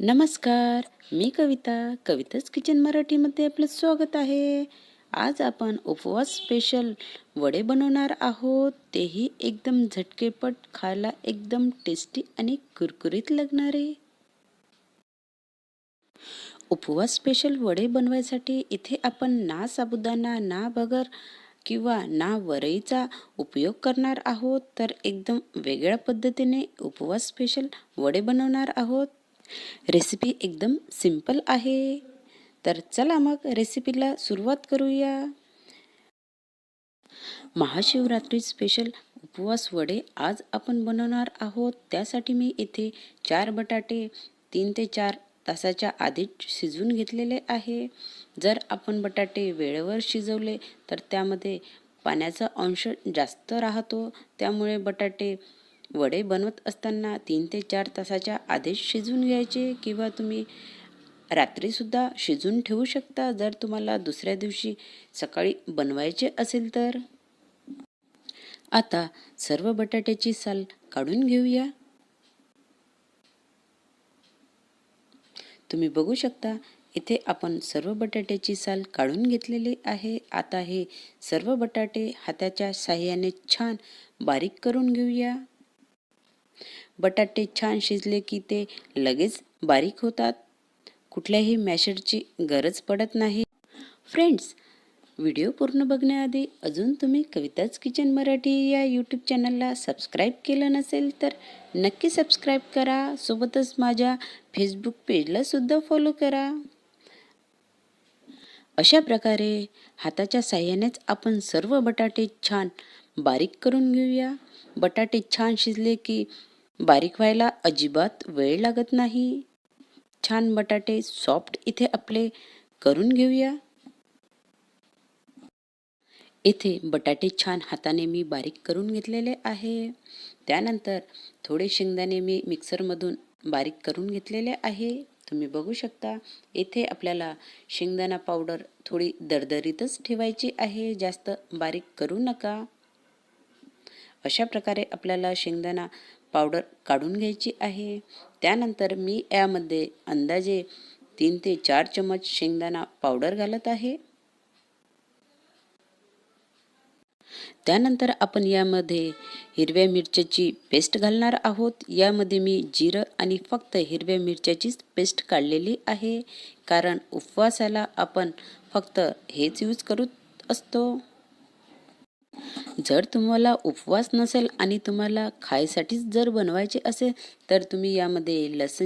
नमस्कार, मी कविता. कविताच किचन मराठीमध्ये आपलं स्वागत आहे. आज आपण उपवास स्पेशल वडे बनवणार आहोत. तेही एकदम झटकेपट, खायला एकदम टेस्टी आणि कुरकुरीत लागणारे. उपवास स्पेशल वडे बनवायसाठी इथे आपण ना साबुदाणा, ना भगर किंवा ना वरईचा उपयोग करणार आहोत, तर एकदम वेगळ्या पद्धतीने उपवास स्पेशल वडे बनवणार आहोत. रेसिपी एकदम सिंपल आहे. तर चला मग रेसिपीला सुरुवात करूया. महाशिवरात्री स्पेशल उपवास वडे आज आपण बनवणार आहोत. त्यासाठी मी इथे 4 बटाटे 3 ते 4 तासाच्या आधीच शिजवून घेतलेले आहे. जर आपण बटाटे वेळेवर शिजवले तर त्यामध्ये पाण्याचा अंश जास्त राहतो. त्यामुळे बटाटे वडे बनवत असताना 3 ते 4 तासाच्या आधीच शिजवून घ्यायचे, किंवा तुम्ही रात्रीसुद्धा शिजवून ठेवू शकता जर तुम्हाला दुसऱ्या दिवशी सकाळी बनवायचे असेल तर. आता सर्व बटाट्याची साल काढून घेऊया. तुम्ही बघू शकता इथे आपण सर्व बटाट्याची साल काढून घेतलेली आहे. आता हे सर्व बटाटे हाताच्या साहाय्याने छान बारीक करून घेऊया. बटाटे छान शिजले की ते लगेच बारीक होतात. कुठल्याही मॅशरची गरज पडत नाही. फ्रेंड्स, व्हिडिओ पूर्ण बघण्याआधी अजून तुम्ही कविताच किचन मराठी या यूट्यूब चॅनलला सबस्क्राईब केलं नसेल तर नक्की सबस्क्राईब करा. सोबतच माझ्या फेसबुक पेजला सुद्धा फॉलो करा. अशा प्रकारे हाताच्या साहाय्यानेच आपण सर्व बटाटे छान बारीक करून घेऊया. बटाटे छान शिजले की बारीक व्हायला अजिबात वेळ लागत नाही. छान बटाटे सॉफ्ट इथे आपले करून घेऊया. इथे बटाटे छान हाताने मी बारीक करून घेतलेले आहे. त्यानंतर थोडे शेंगदाणे मी मिक्सरमधून बारीक करून घेतलेले आहे. तुम्ही बघू शकता इथे आपल्याला शेंगदाणा पावडर थोडी दरदरीतच ठेवायची आहे, जास्त बारीक करू नका. अशा प्रकारे आपल्याला शेंगदाणा पावडर काढून घ्यायची आहे. त्यानंतर मी यामध्ये अंदाजे 3 ते 4 चमच शेंगदाणा पावडर घालत आहे. त्यानंतर आपण यामध्ये हिरव्या मिरच्याची पेस्ट घालणार आहोत. यामध्ये मी जिरं आणि फक्त हिरव्या मिरच्याचीच पेस्ट काढलेली आहे, कारण उपवासाला आपण फक्त हेच यूज करत असतो. जर तुम्हाला उपवास नसेल आणि तुम्हाला खायसाठीच जर बनवायचे असेल तर तुम्ही यामध्ये लसूण